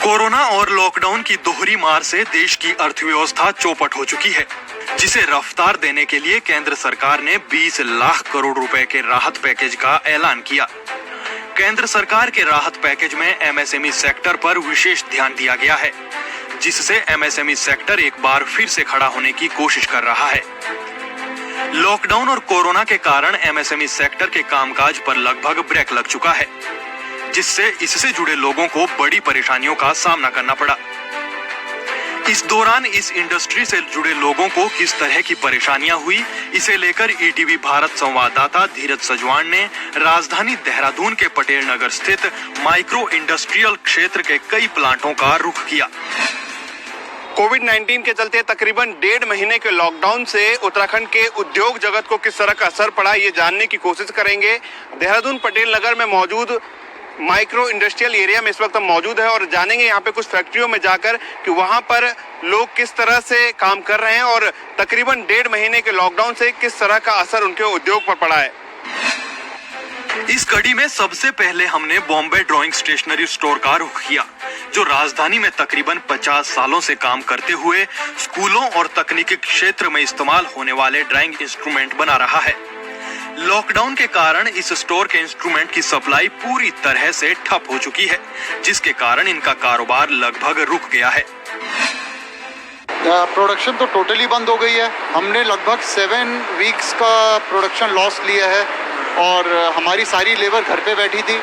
Corona और lockdown की दोहरी मार से देश की अर्थव्यवस्था चौपट हो चुकी है, जिसे रफ्तार देने के लिए केंद्र सरकार ने 20 लाख करोड़ रुपए के राहत पैकेज का ऐलान किया। केंद्र सरकार के राहत पैकेज में एमएसएमई सेक्टर पर विशेष ध्यान दिया गया है, जिससे एमएसएमई सेक्टर एक बार फिर से खड़ा होने की कोशिश कर रहा है। लॉकडाउन और कोरोना के कारण एमएसएमई सेक्टर के कामकाज पर लगभग ब्रेक लग चुका है, जिससे इससे जुड़े लोगों को बड़ी परेशानियों का सामना करना पड़ा। इस दौरान इस इंडस्ट्री से जुड़े लोगों को किस तरह की परेशानियां हुई, इसे लेकर ईटीवी भारत संवाददाता धीरज सजवान ने राजधानी देहरादून के पटेल नगर स्थित माइक्रो इंडस्ट्रियल क्षेत्र के कई प्लांटों का रुख किया। कोविड-19 के चलते तकरीबन 1.5 महीने के लॉकडाउन से उत्तराखंड के उद्योग जगत को किस तरह का असर पड़ा, ये जानने की कोशिश करेंगे। देहरादून पटेल नगर में मौजूद माइक्रो इंडस्ट्रियल एरिया में इस वक्त हम मौजूद है और जानेंगे यहाँ पे कुछ फैक्ट्रियों में जाकर कि वहाँ पर लोग किस तरह से काम कर रहे हैं और तकरीबन 1.5 महीने के लॉकडाउन से किस तरह का असर उनके उद्योग पर पड़ा है। इस कड़ी में सबसे पहले हमने बॉम्बे ड्राइंग स्टेशनरी स्टोर का रुख किया, जो राजधानी में तकरीबन 50 सालों से काम करते हुए स्कूलों और तकनीकी क्षेत्र में इस्तेमाल होने वाले ड्राइंग इंस्ट्रूमेंट बना रहा है। लॉकडाउन के कारण इस स्टोर के इंस्ट्रूमेंट की सप्लाई पूरी तरह से ठप हो चुकी है, जिसके कारण इनका कारोबार लगभग रुक गया है। प्रोडक्शन तो टोटली बंद हो गई है। हमने लगभग 7 वीक्स का प्रोडक्शन लॉस लिया है और हमारी सारी लेबर घर पे बैठी थी।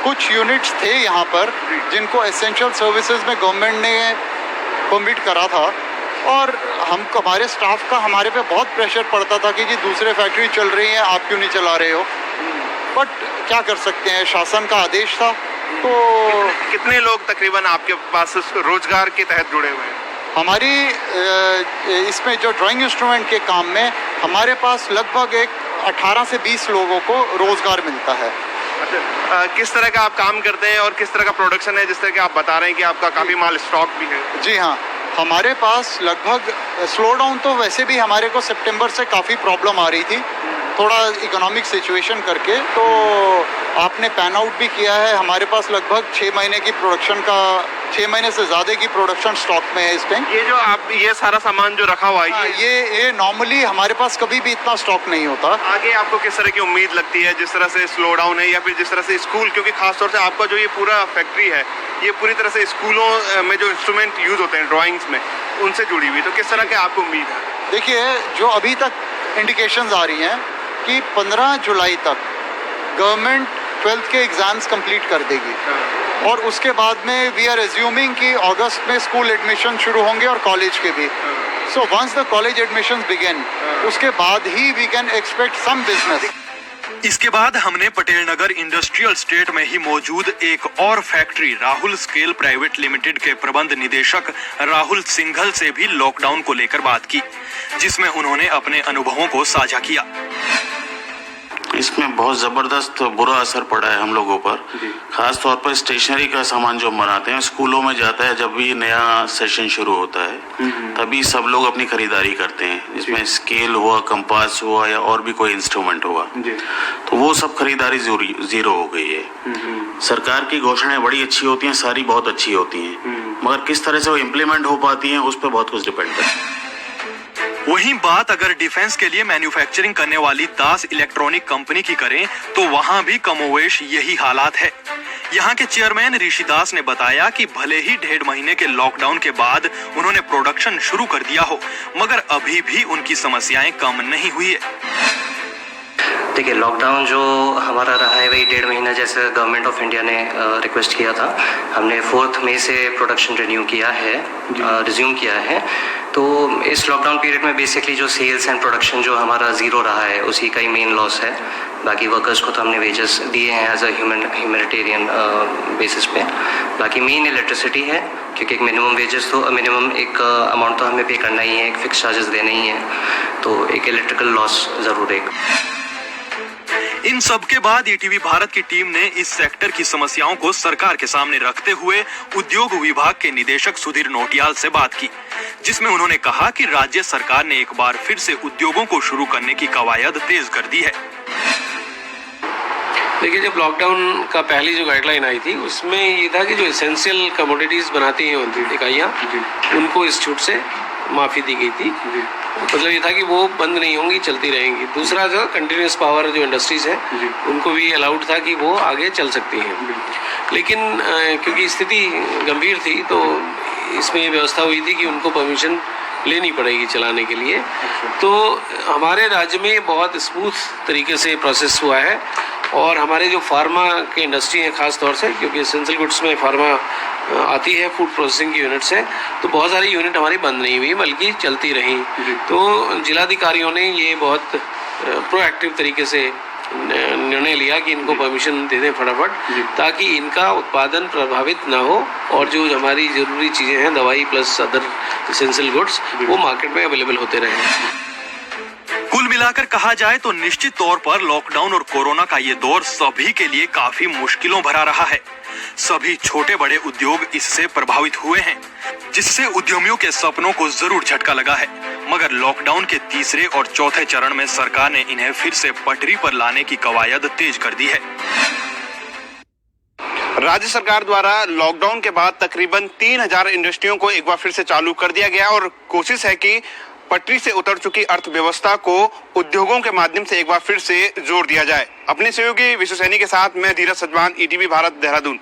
कुछ यूनिट्स थे यहाँ पर जिनको एसेंशियल सर्विसेज में गवर्नमेंट ने परमिट करा था और हमारे स्टाफ का हमारे पे बहुत प्रेशर पड़ता था कि जी दूसरे फैक्ट्री चल रही है, आप क्यों नहीं चला रहे हो। बट क्या कर सकते हैं, शासन का आदेश था। तो कितने लोग तकरीबन आपके पास रोजगार के तहत जुड़े हुए हैं? हमारी इसमें जो ड्राइंग इंस्ट्रूमेंट के काम में हमारे पास लगभग 18 से 20 लोगों को रोजगार मिलता है। अच्छा, किस तरह का आप काम करते हैं और किस तरह का प्रोडक्शन है, जिस तरह के आप बता रहे हैं कि आपका काफी माल स्टॉक भी है? जी हाँ, हमारे पास लगभग स्लो डाउन तो वैसे भी हमारे को सितंबर से काफ़ी प्रॉब्लम आ रही थी, थोड़ा इकोनॉमिक सिचुएशन करके, तो आपने पैन आउट भी किया है। हमारे पास लगभग 6 महीने की प्रोडक्शन का 6 महीने से ज़्यादा की प्रोडक्शन स्टॉक में है इस टाइम। ये जो आप ये सारा सामान जो रखा हुआ है ये नॉर्मली हमारे पास कभी भी इतना स्टॉक नहीं होता। आगे आपको किस तरह की उम्मीद लगती है, जिस तरह से स्लो डाउन है या फिर जिस तरह से स्कूल, क्योंकि खासतौर से आपका जो ये पूरा फैक्ट्री है ये पूरी तरह से स्कूलों में जो इंस्ट्रूमेंट यूज होते हैं ड्राइंग्स में उनसे जुड़ी हुई, तो किस तरह की आपको उम्मीद है? देखिए, जो अभी तक इंडिकेशंस आ रही हैं कि 15 जुलाई तक गवर्नमेंट 12th के एग्जाम्स कंप्लीट कर देगी और उसके बाद में वी आर एज्यूमिंग कि अगस्त में स्कूल एडमिशन शुरू होंगे और कॉलेज के भी। So once the college admissions begin, उसके बाद ही we can expect some business. इसके बाद हमने पटेल नगर इंडस्ट्रियल स्टेट में ही मौजूद एक और factory Rahul scale private limited के प्रबंध निदेशक राहुल सिंघल से भी लॉकडाउन को लेकर बात की, जिसमें उन्होंने अपने अनुभवों को साझा किया। इसमें बहुत ज़बरदस्त बुरा असर पड़ा है हम लोगों पर, खास तौर पर स्टेशनरी का सामान जो बनाते हैं स्कूलों में जाता है। जब भी नया सेशन शुरू होता है तभी सब लोग अपनी खरीदारी करते हैं, जिसमें स्केल हुआ, कंपास हुआ या और भी कोई इंस्ट्रूमेंट हुआ, तो वो सब खरीदारी जीरो हो गई है। सरकार की घोषणाएं बड़ी अच्छी होती हैं, सारी बहुत अच्छी होती हैं, मगर किस तरह से वो इम्प्लीमेंट हो पाती हैं उस पर बहुत कुछ डिपेंड करता है। वहीं बात अगर डिफेंस के लिए मैन्युफैक्चरिंग करने वाली दास इलेक्ट्रॉनिक कंपनी की करें तो वहां भी कमोवेश यही हालात है। यहां के चेयरमैन ऋषि दास ने बताया कि भले ही 1.5 महीने के लॉकडाउन के बाद उन्होंने प्रोडक्शन शुरू कर दिया हो, मगर अभी भी उनकी समस्याएं कम नहीं हुई है। देखिए, लॉकडाउन जो हमारा रहा है वही 1.5 महीना, जैसे गवर्नमेंट ऑफ इंडिया ने रिक्वेस्ट किया था। हमने 4 मई से प्रोडक्शन रिन्यू किया है, रिज्यूम किया है। तो इस लॉकडाउन पीरियड में बेसिकली जो सेल्स एंड प्रोडक्शन जो हमारा ज़ीरो रहा है उसी का ही मेन लॉस है। बाकी वर्कर्स को तो हमने वेजेस दिए हैं एज अ ह्यूमैनिटेरियन बेसिस पे। बाकी मेन इलेक्ट्रिसिटी है, क्योंकि एक मिनिमम वेजेस तो मिनिमम एक अमाउंट तो हमें पे करना ही है, एक फिक्स चार्जेस देने ही हैं, तो एक इलेक्ट्रिकल लॉस ज़रूर है। इन सब के बाद ईटीवी भारत की टीम ने इस सेक्टर की समस्याओं को सरकार के सामने रखते हुए उद्योग विभाग के निदेशक सुधीर नोटियाल से बात की, जिसमें उन्होंने कहा कि राज्य सरकार ने एक बार फिर से उद्योगों को शुरू करने की कवायद तेज कर दी है। देखिए, जब लॉकडाउन का पहली जो गाइडलाइन आई थी उसमें ये था कि जो एसेंशियल कमोडिटीज़ बनाती हैं इकाइयाँ, उनको इस छूट से माफ़ी दी गई थी। मतलब ये था कि वो बंद नहीं होंगी, चलती रहेंगी। दूसरा जो कंटिन्यूस पावर जो इंडस्ट्रीज़ है उनको भी अलाउड था कि वो आगे चल सकती हैं। लेकिन क्योंकि स्थिति गंभीर थी तो इसमें ये व्यवस्था हुई थी कि उनको परमिशन लेनी पड़ेगी चलाने के लिए। तो हमारे राज्य में बहुत स्मूथ तरीके से प्रोसेस हुआ है और हमारे जो फार्मा के इंडस्ट्री है ख़ास तौर से, क्योंकि एसेंशियल गुड्स में फार्मा आती है, फूड प्रोसेसिंग की यूनिट्स है, तो बहुत सारी यूनिट हमारी बंद नहीं हुई बल्कि चलती रहीं। तो जिलाधिकारियों ने ये बहुत प्रोएक्टिव तरीके से निर्णय लिया कि इनको परमिशन दे दें फटाफट, ताकि इनका उत्पादन प्रभावित ना हो और जो हमारी ज़रूरी चीज़ें हैं, दवाई प्लस अदर एसेंशियल गुड्स, वो मार्केट में अवेलेबल होते रहें। कुल मिलाकर कहा जाए तो निश्चित तौर पर लॉकडाउन और कोरोना का ये दौर सभी के लिए काफी मुश्किलों भरा रहा है। सभी छोटे बड़े उद्योग इससे प्रभावित हुए हैं, जिससे उद्यमियों के सपनों को जरूर झटका लगा है। मगर लॉकडाउन के तीसरे और चौथे चरण में सरकार ने इन्हें फिर से पटरी पर लाने की कवायद तेज कर दी है। राज्य सरकार द्वारा लॉकडाउन के बाद तकरीबन 3000 इंडस्ट्रियों को एक बार फिर से चालू कर दिया गया और कोशिश है कि पटरी से उतर चुकी अर्थव्यवस्था को उद्योगों के माध्यम से एक बार फिर से जोड़ दिया जाए। अपने सहयोगी विश्व सैनी के साथ मैं धीरज सजवान, ईटीवी भारत, देहरादून।